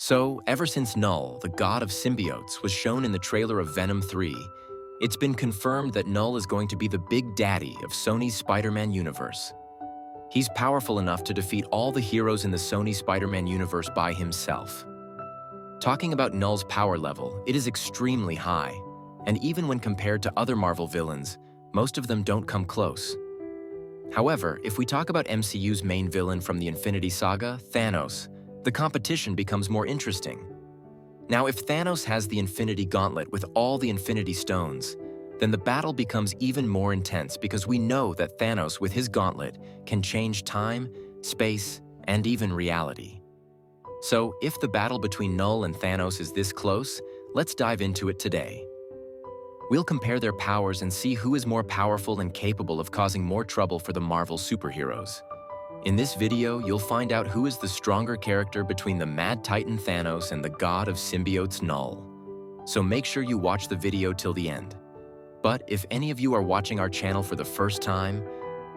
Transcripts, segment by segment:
So, ever since Knull, the god of symbiotes, was shown in the trailer of Venom 3, it's been confirmed that Knull is going to be the big daddy of Sony's Spider-Man universe. He's powerful enough to defeat all the heroes in the Sony Spider-Man universe by himself. Talking about Knull's power level, it is extremely high, and even when compared to other Marvel villains, most of them don't come close. However, if we talk about MCU's main villain from the Infinity Saga, Thanos, the competition becomes more interesting. Now, if Thanos has the Infinity Gauntlet with all the Infinity Stones, then the battle becomes even more intense because we know that Thanos with his gauntlet can change time, space, and even reality. So, if the battle between Knull and Thanos is this close, let's dive into it today. We'll compare their powers and see who is more powerful and capable of causing more trouble for the Marvel superheroes. In this video, you'll find out who is the stronger character between the Mad Titan Thanos and the god of symbiotes Knull. So make sure you watch the video till the end. But if any of you are watching our channel for the first time,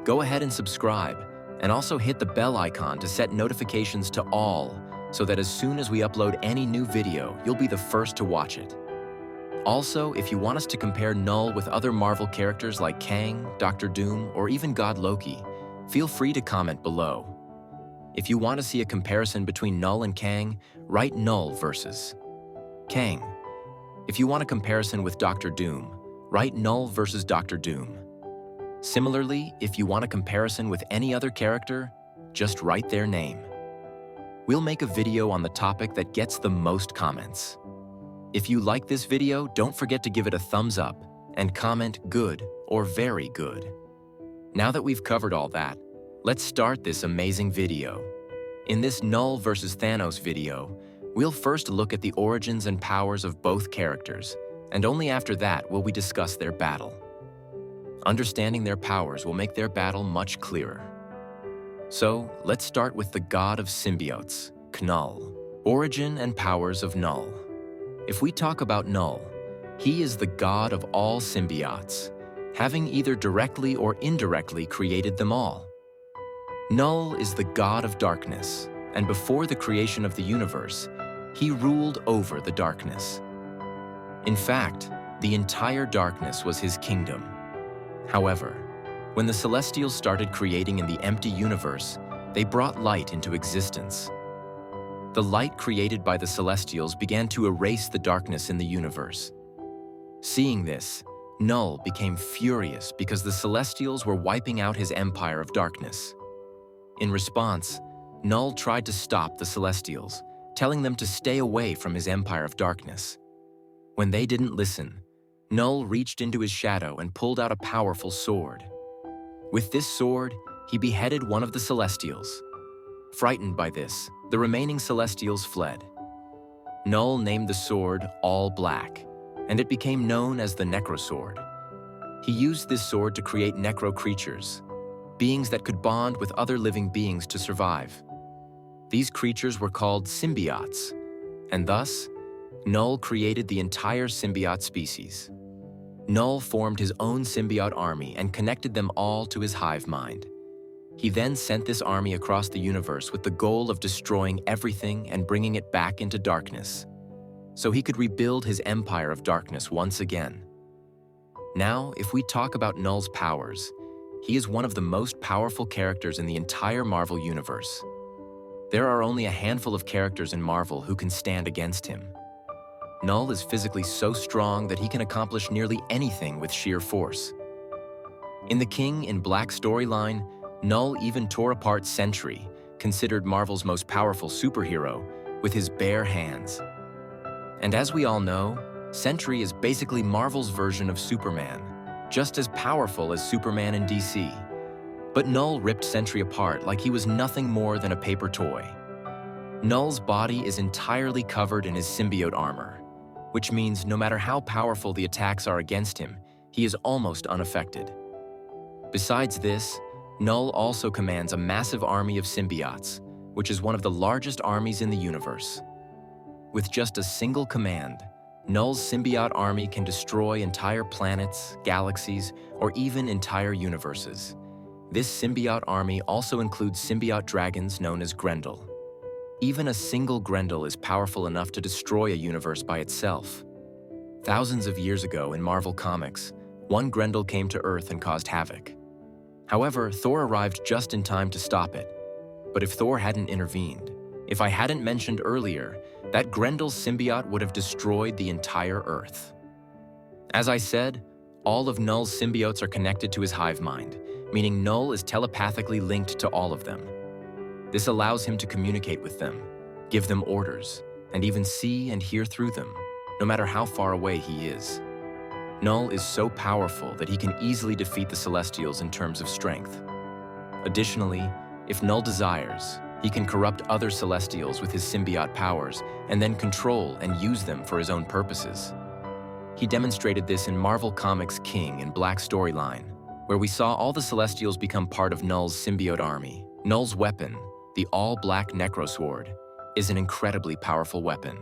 go ahead and subscribe, and also hit the bell icon to set notifications to all, so that as soon as we upload any new video, you'll be the first to watch it. Also, if you want us to compare Knull with other Marvel characters like Kang, Doctor Doom, or even God Loki, feel free to comment below. If you want to see a comparison between Knull and Kang, write Knull versus Kang. If you want a comparison with Doctor Doom, write Knull versus Doctor Doom. Similarly, if you want a comparison with any other character, just write their name. We'll make a video on the topic that gets the most comments. If you like this video, don't forget to give it a thumbs up and comment good or very good. Now that we've covered all that, let's start this amazing video. In this Knull versus Thanos video, we'll first look at the origins and powers of both characters, and only after that will we discuss their battle. Understanding their powers will make their battle much clearer. So, let's start with the god of symbiotes, Knull. Origin and powers of Knull. If we talk about Knull, he is the god of all symbiotes, having either directly or indirectly created them all. Knull is the god of darkness, and before the creation of the universe, he ruled over the darkness. In fact, the entire darkness was his kingdom. However, when the Celestials started creating in the empty universe, they brought light into existence. The light created by the Celestials began to erase the darkness in the universe. Seeing this, Knull became furious because the Celestials were wiping out his empire of darkness. In response, Knull tried to stop the Celestials, telling them to stay away from his empire of darkness. When they didn't listen, Knull reached into his shadow and pulled out a powerful sword. With this sword, he beheaded one of the Celestials. Frightened by this, the remaining Celestials fled. Knull named the sword All Black, and it became known as the Necrosword. He used this sword to create necro creatures, beings that could bond with other living beings to survive. These creatures were called symbiotes, and thus, Knull created the entire symbiote species. Knull formed his own symbiote army and connected them all to his hive mind. He then sent this army across the universe with the goal of destroying everything and bringing it back into darkness, so he could rebuild his empire of darkness once again. Now, if we talk about Knull's powers, he is one of the most powerful characters in the entire Marvel universe. There are only a handful of characters in Marvel who can stand against him. Knull is physically so strong that he can accomplish nearly anything with sheer force. In the King in Black storyline, Knull even tore apart Sentry, considered Marvel's most powerful superhero, with his bare hands. And as we all know, Sentry is basically Marvel's version of Superman, just as powerful as Superman in DC. But Knull ripped Sentry apart like he was nothing more than a paper toy. Knull's body is entirely covered in his symbiote armor, which means no matter how powerful the attacks are against him, he is almost unaffected. Besides this, Knull also commands a massive army of symbiotes, which is one of the largest armies in the universe. With just a single command, Knull's symbiote army can destroy entire planets, galaxies, or even entire universes. This symbiote army also includes symbiote dragons known as Grendel. Even a single Grendel is powerful enough to destroy a universe by itself. Thousands of years ago in Marvel Comics, one Grendel came to Earth and caused havoc. However, Thor arrived just in time to stop it. But if Thor hadn't intervened, if I hadn't mentioned earlier, that Grendel symbiote would have destroyed the entire Earth. As I said, all of Knull's symbiotes are connected to his hive mind, meaning Knull is telepathically linked to all of them. This allows him to communicate with them, give them orders, and even see and hear through them, no matter how far away he is. Knull is so powerful that he can easily defeat the Celestials in terms of strength. Additionally, if Knull desires, he can corrupt other Celestials with his symbiote powers and then control and use them for his own purposes. He demonstrated this in Marvel Comics' King and Black storyline, where we saw all the Celestials become part of Knull's symbiote army. Knull's weapon, the all-black Necrosword, is an incredibly powerful weapon,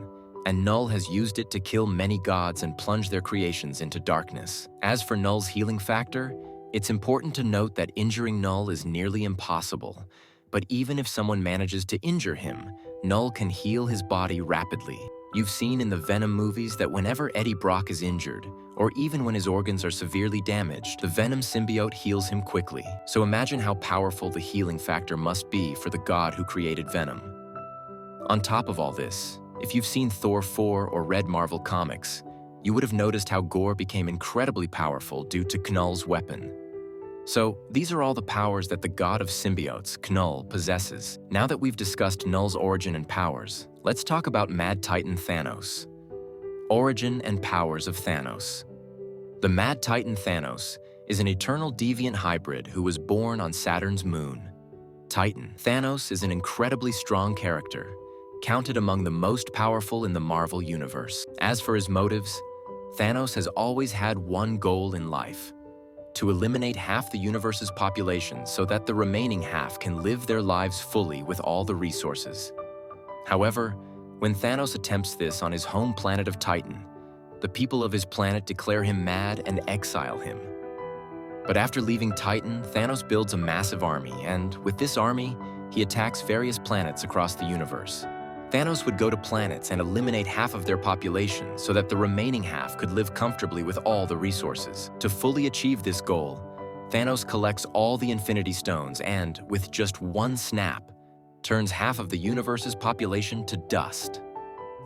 and Knull has used it to kill many gods and plunge their creations into darkness. As for Knull's healing factor, it's important to note that injuring Knull is nearly impossible, but even if someone manages to injure him, Knull can heal his body rapidly. You've seen in the Venom movies that whenever Eddie Brock is injured, or even when his organs are severely damaged, the Venom symbiote heals him quickly. So imagine how powerful the healing factor must be for the god who created Venom. On top of all this, if you've seen Thor 4 or read Marvel Comics, you would have noticed how Gorr became incredibly powerful due to Knull's weapon. So, these are all the powers that the god of symbiotes, Knull, possesses. Now that we've discussed Knull's origin and powers, let's talk about Mad Titan Thanos. Origin and powers of Thanos. The Mad Titan Thanos is an eternal deviant hybrid who was born on Saturn's moon. Titan. Thanos is an incredibly strong character, counted among the most powerful in the Marvel universe. As for his motives, Thanos has always had one goal in life: to eliminate half the universe's population so that the remaining half can live their lives fully with all the resources. However, when Thanos attempts this on his home planet of Titan, the people of his planet declare him mad and exile him. But after leaving Titan, Thanos builds a massive army, and with this army, he attacks various planets across the universe. Thanos would go to planets and eliminate half of their population so that the remaining half could live comfortably with all the resources. To fully achieve this goal, Thanos collects all the Infinity Stones and, with just one snap, turns half of the universe's population to dust.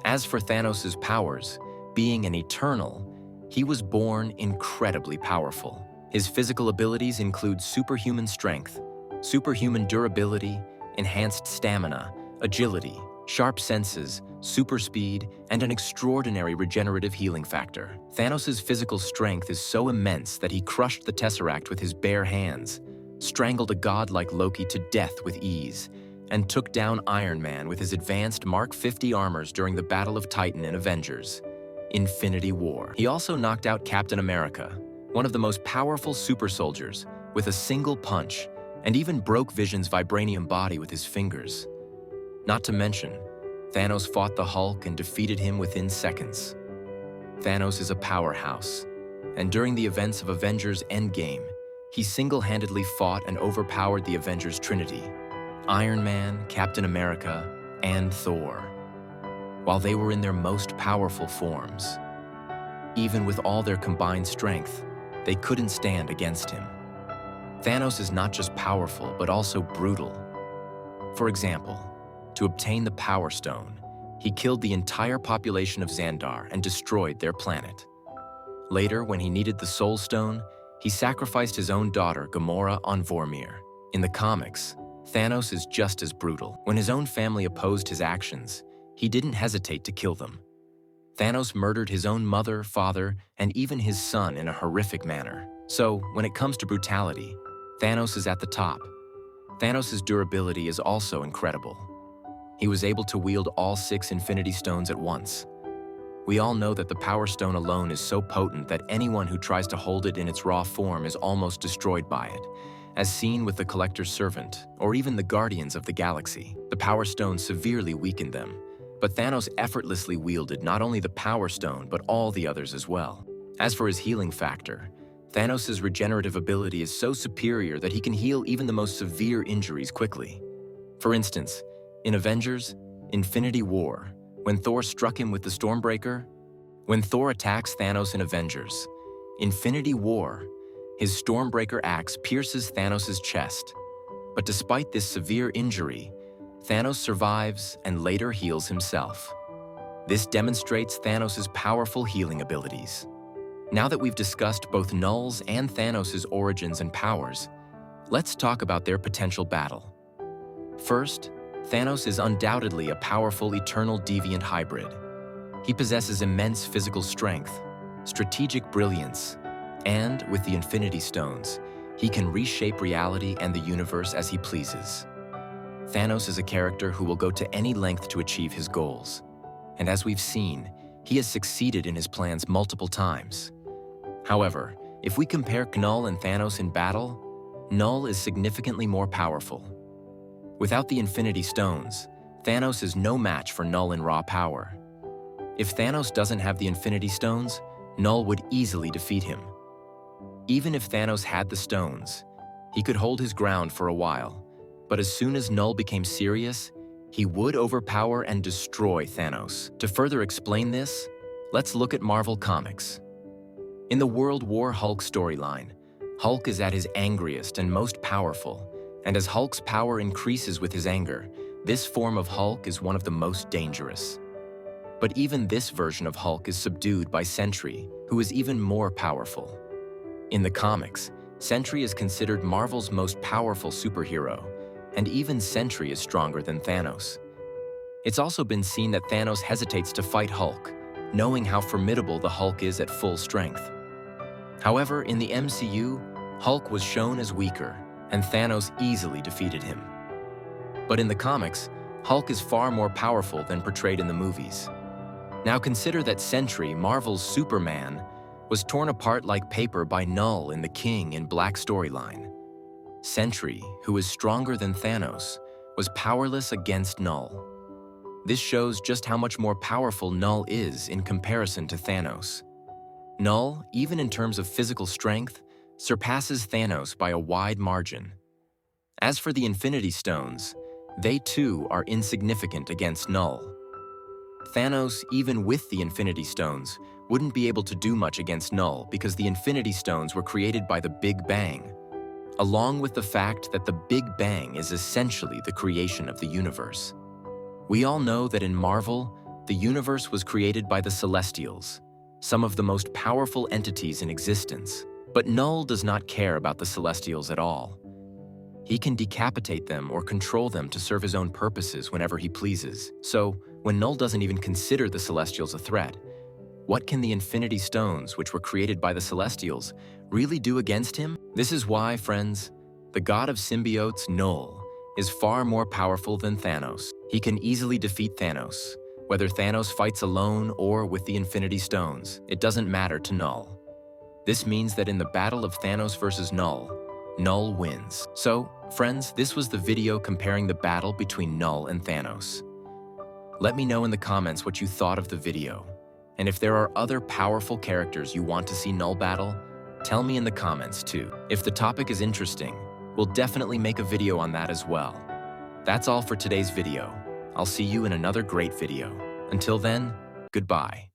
As for Thanos' powers, being an Eternal, he was born incredibly powerful. His physical abilities include superhuman strength, superhuman durability, enhanced stamina, agility, sharp senses, super speed, and an extraordinary regenerative healing factor. Thanos' physical strength is so immense that he crushed the Tesseract with his bare hands, strangled a god like Loki to death with ease, and took down Iron Man with his advanced Mark 50 armors during the Battle of Titan in Avengers: Infinity War. He also knocked out Captain America, one of the most powerful super soldiers, with a single punch, and even broke Vision's vibranium body with his fingers. Not to mention, Thanos fought the Hulk and defeated him within seconds. Thanos is a powerhouse, and during the events of Avengers Endgame, he single-handedly fought and overpowered the Avengers Trinity: Iron Man, Captain America, and Thor, while they were in their most powerful forms. Even with all their combined strength, they couldn't stand against him. Thanos is not just powerful, but also brutal. For example, to obtain the Power Stone, he killed the entire population of Xandar and destroyed their planet. Later, when he needed the Soul Stone, he sacrificed his own daughter, Gamora, on Vormir. In the comics, Thanos is just as brutal. When his own family opposed his actions, he didn't hesitate to kill them. Thanos murdered his own mother, father, and even his son in a horrific manner. So, when it comes to brutality, Thanos is at the top. Thanos' durability is also incredible. He was able to wield all 6 Infinity Stones at once. We all know that the Power Stone alone is so potent that anyone who tries to hold it in its raw form is almost destroyed by it, as seen with the Collector's Servant, or even the Guardians of the Galaxy. The Power Stone severely weakened them, but Thanos effortlessly wielded not only the Power Stone, but all the others as well. As for his healing factor, Thanos' regenerative ability is so superior that he can heal even the most severe injuries quickly. For instance, in Avengers, Infinity War, when Thor struck him with the Stormbreaker. When Thor attacks Thanos in Avengers. Infinity War, his Stormbreaker axe pierces Thanos' chest. But despite this severe injury, Thanos survives and later heals himself. This demonstrates Thanos' powerful healing abilities. Now that we've discussed both Knull's and Thanos' origins and powers, let's talk about their potential battle. First, Thanos is undoubtedly a powerful eternal deviant hybrid. He possesses immense physical strength, strategic brilliance, and, with the Infinity Stones, he can reshape reality and the universe as he pleases. Thanos is a character who will go to any length to achieve his goals. And as we've seen, he has succeeded in his plans multiple times. However, if we compare Knull and Thanos in battle, Knull is significantly more powerful. Without the Infinity Stones, Thanos is no match for Knull in raw power. If Thanos doesn't have the Infinity Stones, Knull would easily defeat him. Even if Thanos had the stones, he could hold his ground for a while, but as soon as Knull became serious, he would overpower and destroy Thanos. To further explain this, let's look at Marvel Comics. In the World War Hulk storyline, Hulk is at his angriest and most powerful, and as Hulk's power increases with his anger, this form of Hulk is one of the most dangerous. But even this version of Hulk is subdued by Sentry, who is even more powerful. In the comics, Sentry is considered Marvel's most powerful superhero, and even Sentry is stronger than Thanos. It's also been seen that Thanos hesitates to fight Hulk, knowing how formidable the Hulk is at full strength. However, in the MCU, Hulk was shown as weaker, and Thanos easily defeated him. But in the comics, Hulk is far more powerful than portrayed in the movies. Now consider that Sentry, Marvel's Superman, was torn apart like paper by Knull in the King in Black storyline. Sentry, who is stronger than Thanos, was powerless against Knull. This shows just how much more powerful Knull is in comparison to Thanos. Knull, even in terms of physical strength, surpasses Thanos by a wide margin. As for the Infinity Stones, they too are insignificant against Knull. Thanos, even with the Infinity Stones, wouldn't be able to do much against Knull because the Infinity Stones were created by the Big Bang, along with the fact that the Big Bang is essentially the creation of the universe. We all know that in Marvel, the universe was created by the Celestials, some of the most powerful entities in existence. But Knull does not care about the Celestials at all. He can decapitate them or control them to serve his own purposes whenever he pleases. So, when Knull doesn't even consider the Celestials a threat, what can the Infinity Stones, which were created by the Celestials, really do against him? This is why, friends, the god of symbiotes, Knull, is far more powerful than Thanos. He can easily defeat Thanos. Whether Thanos fights alone or with the Infinity Stones, it doesn't matter to Knull. This means that in the battle of Thanos versus Knull, Knull wins. So, friends, this was the video comparing the battle between Knull and Thanos. Let me know in the comments what you thought of the video. And if there are other powerful characters you want to see Knull battle, tell me in the comments too. If the topic is interesting, we'll definitely make a video on that as well. That's all for today's video. I'll see you in another great video. Until then, goodbye.